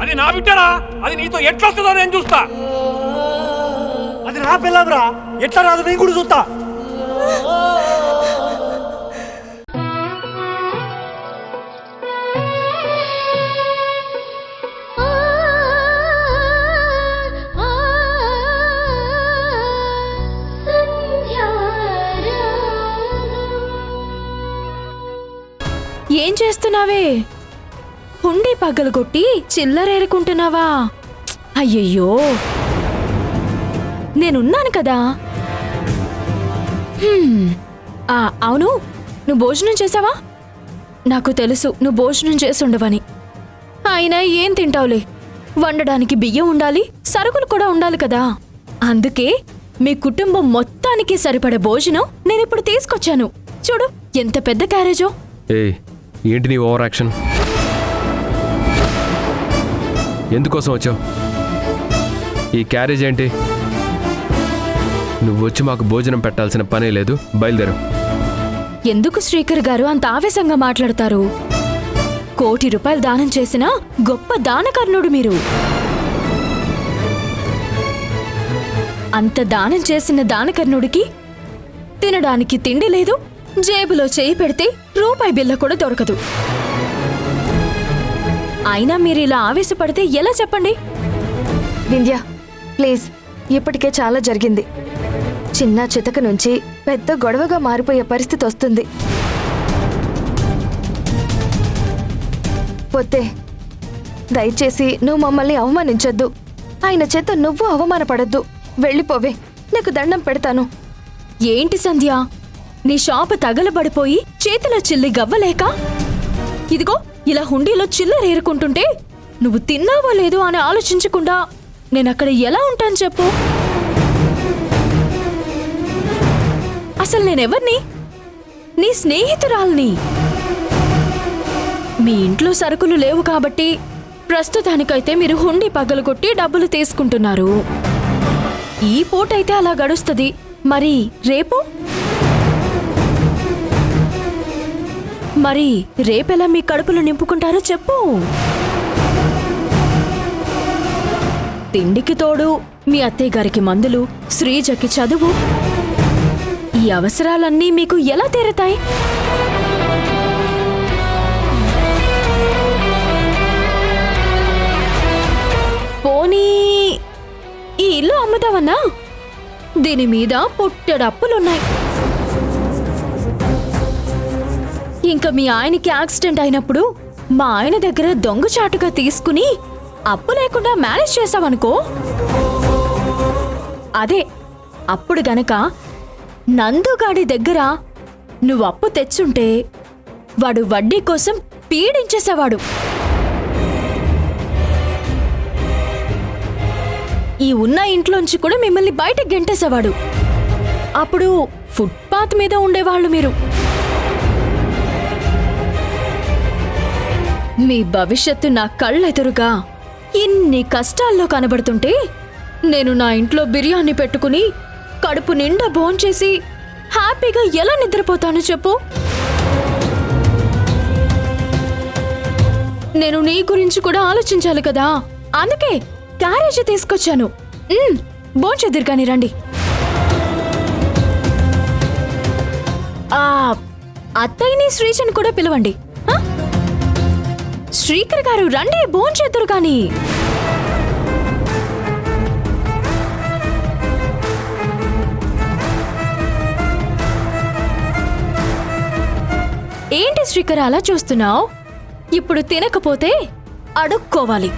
అది నా బిడ్డరా, అది నీతో ఎట్లొస్తుందో నేను చూస్తా. అది నా పిల్లరా, ఎట్లా రాదు నేను కూడా చూస్తా. ఏం చేస్తున్నావే? హుండీ పగలగొట్టి చిల్లరేరుకుంటున్నావా? అయ్యయ్యో, నేనున్నాను కదా. అవును, నువ్వు భోజనం చేసావా? నాకు తెలుసు నువ్వు భోజనం చేసి ఉండవని. అయినా ఏం తింటావులే, వండడానికి బియ్యం ఉండాలి, సరుకులు కూడా ఉండాలి కదా. అందుకే మీ కుటుంబం మొత్తానికి సరిపడే భోజనం నేనిప్పుడు తీసుకొచ్చాను. చూడు ఎంత పెద్ద క్యారేజో. ఏంటి నీ ఓవర్ యాక్షన్? ఎందుకోసం వచ్చావు? ఈ క్యారేజ్ ఏంటి? నువ్వు వచ్చి మాకు భోజనం పెట్టాల్సిన పనే లేదు, బయలుదేరు. ఎందుకు శ్రీకర్ గారు అంత ఆవేశంగా మాట్లాడతారు? ₹1 కోటి దానం చేసిన గొప్ప దానకర్ణుడు మీరు. అంత దానం చేసిన దానకర్ణుడికి తినడానికి తిండి లేదు, జేబులో చేయి పెడితే రూపాయి బిల్ల కూడా దొరకదు. అయినా మీరు ఇలా ఆవేశపడితే ఎలా చెప్పండి? వింధ్య, ప్లీజ్, ఇప్పటికే చాలా జరిగింది. చిన్న చితక నుంచి పెద్ద గొడవగా మారిపోయే పరిస్థితి వస్తుంది. పోతే దయచేసి నువ్వు మమ్మల్ని అవమానించొద్దు. ఆయన చేత నువ్వు అవమానపడద్దు. వెళ్ళిపోవే, నీకు దండం పెడతాను. ఏంటి సంధ్య, నీ షాపు తగలబడిపోయి చేతిలో చిల్లి గవ్వలేక ఇదిగో ఇలా హుండీలో చిల్లరేరుకుంటుంటే నువ్వు తిన్నావో లేదో అని ఆలోచించకుండా నేనక్కడ ఎలా ఉంటాను చెప్పు? అసలు నేనెవర్ని? నీ స్నేహితురాల్ని. మీ ఇంట్లో సరుకులు లేవు కాబట్టి ప్రస్తుతానికైతే మీరు హుండీ పగలగొట్టి డబ్బులు తీసుకుంటున్నారు. ఈ పూటైతే అలా గడుస్తుంది. మరి రేపు? మరి రేపెలా మీ కడుపులు నింపుకుంటారో చెప్పు. తిండికి తోడు మీ అత్తయ్య గారికి మందులు, శ్రీజకి చదువు, ఈ అవసరాలన్నీ మీకు ఎలా తీరతాయి? పోనీ ఈ ఇల్లు అమ్ముతావన్నా? దీని మీద పుట్టడప్పులున్నాయి. ఇంకా మీ ఆయనకి యాక్సిడెంట్ అయినప్పుడు మా ఆయన దగ్గర దొంగచాటుగా తీసుకుని అప్పు లేకుండా మేనేజ్ చేసావనుకో, అదే అప్పుడు గనక నందుగాడి దగ్గర నువ్వు అప్పు తెచ్చుంటే వాడు వడ్డీ కోసం పీడించేసేవాడు. ఈ ఉన్న ఇంట్లోంచి కూడా మిమ్మల్ని బయటకు గెంటేసేవాడు. అప్పుడు ఫుట్పాత్ మీద ఉండేవాళ్ళు మీరు. మీ భవిష్యత్తు నా కళ్ళెదురుగా ఇన్ని కష్టాల్లో కనబడుతుంటే నేను నా ఇంట్లో బిర్యానీ పెట్టుకుని కడుపు నిండా భోంచేసి హ్యాపీగా ఎలా నిద్రపోతాను చెప్పు? నేను నీ గురించి కూడా ఆలోచించాలి కదా. అందుకే క్యారేజీ తీసుకొచ్చాను. భోంచేద్దురు కానీ రండి. అత్తయ్యని శ్రీజని కూడా పిలవండి. శ్రీకర్ గారు రండి, భోంచేద్దురు కానీ. ఏంటి శ్రీకర్ అలా చూస్తున్నావు? ఇప్పుడు తినకపోతే అడుక్కోవాలి.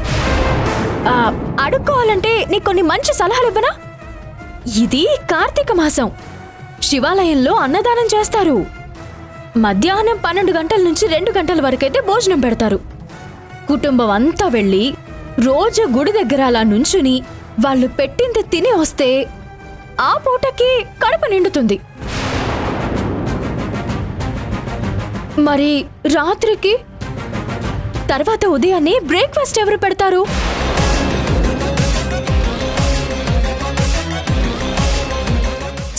అడుక్కోవాలంటే నీకు కొన్ని మంచి సలహాలు ఇవ్వనా? ఇది కార్తీక మాసం. శివాలయంలో అన్నదానం చేస్తారు. మధ్యాహ్నం 12 గంటల నుంచి 2 గంటల వరకైతే భోజనం పెడతారు. కుటుంబం అంతా వెళ్ళి రోజు గుడి దగ్గర అలా నుంచుని వాళ్ళు పెట్టింది తిని వస్తే ఆ పూటకి కడుపు నిండుతుంది. మరి రాత్రికి తర్వాత ఉదయాన్నే బ్రేక్ఫాస్ట్ ఎవరు పెడతారు?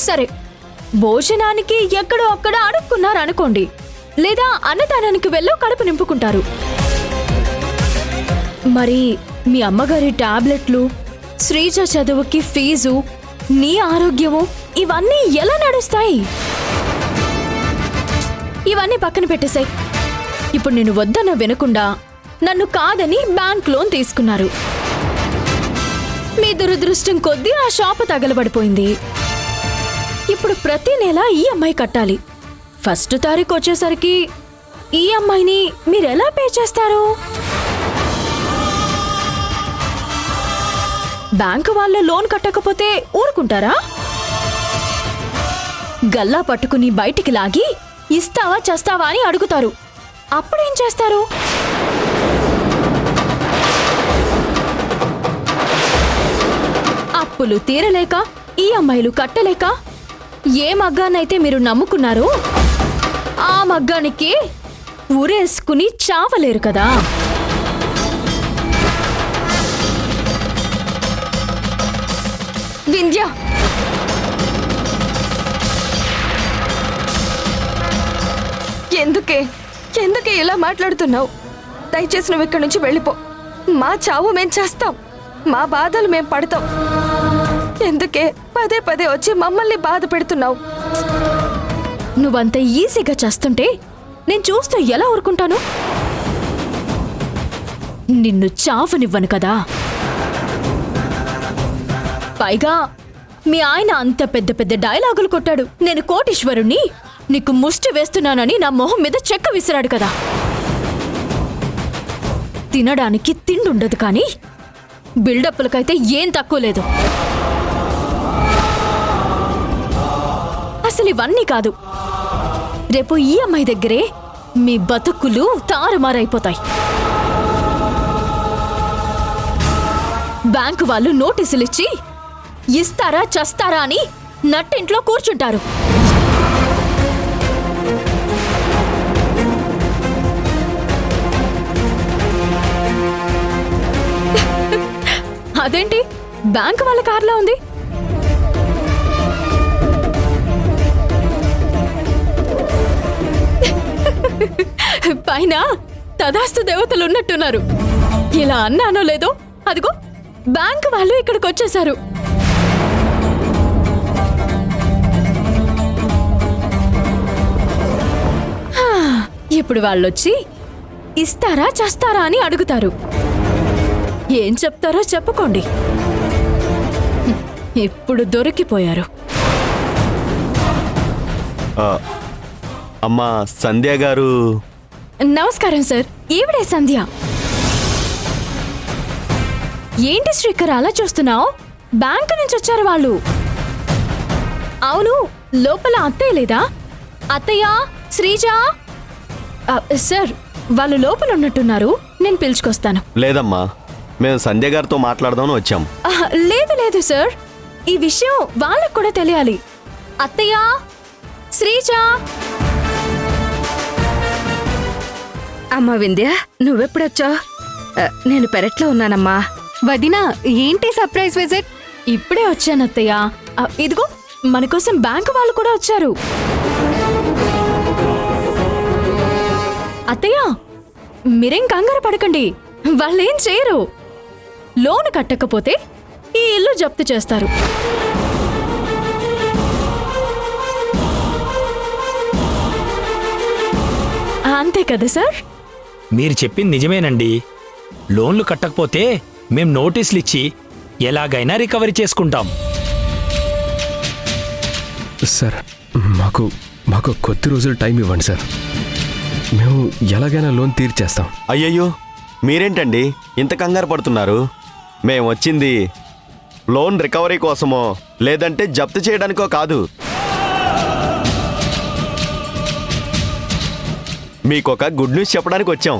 సరే, భోజనానికి ఎక్కడో అక్కడ అడుక్కున్నారనుకోండి, లేదా అన్నదానానికి వెళ్ళో కడుపు నింపుకుంటారు. మరి మీ అమ్మగారి టాబ్లెట్లు, శ్రీజ చదువుకి ఫీజు, నీ ఆరోగ్యము ఇవన్నీ ఎలా నడుస్తాయి? ఇవన్నీ పక్కన పెట్టేశాయి. ఇప్పుడు నేను వద్దన్న వినకుండా నన్ను కాదని బ్యాంక్ లోన్ తీసుకున్నారు. మీ దురదృష్టం కొద్దీ ఆ షాపు తగలబడిపోయింది. ఇప్పుడు ప్రతి నెల ఈఎంఐ కట్టాలి. ఫస్ట్ తారీఖు వచ్చేసరికి ఈఎంఐని మీరెలా పే చేస్తారు? బ్యాంకు వాళ్ళు లోన్ కట్టకపోతే ఊరుకుంటారా? గల్లా పట్టుకుని బయటికి లాగి ఇస్తావా చస్తావా అని అడుగుతారు. అప్పుడేం చేస్తారు? అప్పులు తీరలేక, ఈఎంఐలు కట్టలేక ఏ మగ్గానైతే మీరు నమ్ముకున్నారో ఆ మగ్గానికి ఊరేసుకుని చావలేరు కదా. వింధ్య, ఎందుకే ఇలా మాట్లాడుతున్నావు? దయచేసి నువ్వు ఇక్కడి నుంచి వెళ్ళిపో. మా చావు మేం చేస్తాం, మా బాధలు మేం పడతాం. ఎందుకే పదే పదే వచ్చి మమ్మల్ని బాధ పెడుతున్నావు? నువ్వంత ఈజీగా చేస్తుంటే నేను చూస్తూ ఎలా ఊరుకుంటాను? నిన్ను చావనివ్వను కదా. పైగా మీ ఆయన అంత పెద్ద పెద్ద డైలాగులు కొట్టాడు. నేను కోటీశ్వరుణ్ణి, నీకు ముష్టి వేస్తున్నానని నా మొహం మీద చెక్క విసిరాడు కదా. తినడానికి తిండుండదు కానీ బిల్డప్లకైతే ఏం తక్కువ లేదు. అసలు ఇవన్నీ కాదు, రేపు ఈఎంఐ దగ్గరే మీ బతుకులు తారుమారైపోతాయి. బ్యాంకు వాళ్ళు నోటీసులిచ్చి ఇస్తారా చస్తారా అని నట్టింట్లో కూర్చుంటారు. అదేంటి బ్యాంకు వాళ్ళ కార్లా ఉంది? పైన తదాస్తు దేవతలు ఉన్నట్టున్నారు. ఇలా అన్నానో లేదో, అదిగో బ్యాంకు వాళ్ళు ఇక్కడికి వచ్చేశారు. ఇప్పుడు వాళ్ళొచ్చి ఇస్తారా చస్తారా అని అడుగుతారు. ఏం చెప్తారో చెప్పుకోండి. ఇప్పుడు దొరికిపోయారు. అమ్మా సంధ్య గారు. నమస్కారం సార్, ఈవిడే సంధ్య. ఏంటి శ్రీకర్ అలా చూస్తున్నావు? బ్యాంకు నుంచి వచ్చారు వాళ్ళు. అవును, లోపల అత్తయ్య లేదా? అత్తయ్య, శ్రీజ. సార్, వాళ్ళు లోపల ఉన్నట్టున్నారు, నేను పిలుచుకొస్తాను. లేదమ్మా, మేము సంధ్య గారితో మాట్లాడదామని వచ్చాం. లేదు లేదు సార్, ఈ విషయం వాళ్ళకు కూడా తెలియాలి. అత్తయ్య, శ్రీజ. అమ్మా వింధ్య, నువ్వెప్పుడొచ్చావు? నేను పెరట్లో ఉన్నానమ్మా. వదినా, ఏంటి సర్ప్రైజ్ విజిట్? ఇప్పుడే వచ్చాను అత్తయ్య. ఇదిగో మన కోసం బ్యాంకు వాళ్ళు కూడా వచ్చారు. అత్తయ్య, మీరేం కంగారు పడకండి, వాళ్ళేం చేయరు. లోన్ కట్టకపోతే ఈ ఇల్లు జప్తు చేస్తారు. అంతే కదా సార్? మీరు చెప్పింది నిజమేనండి. లోన్లు కట్టకపోతే మేం నోటీసులు ఇచ్చి ఎలాగైనా రికవరీ చేసుకుంటాం. సార్, మాకు కొద్ది రోజులు టైం ఇవ్వండి సార్. మేము ఎలాగైనా లోన్ తీర్చేస్తాం. అయ్యయ్యో, మీరేంటండి ఇంత కంగారు పడుతున్నారు? మేము వచ్చింది లోన్ రికవరీ కోసమో లేదంటే జప్తు చేయడానికో కాదు. మీకొక గుడ్ న్యూస్ చెప్పడానికి వచ్చాం.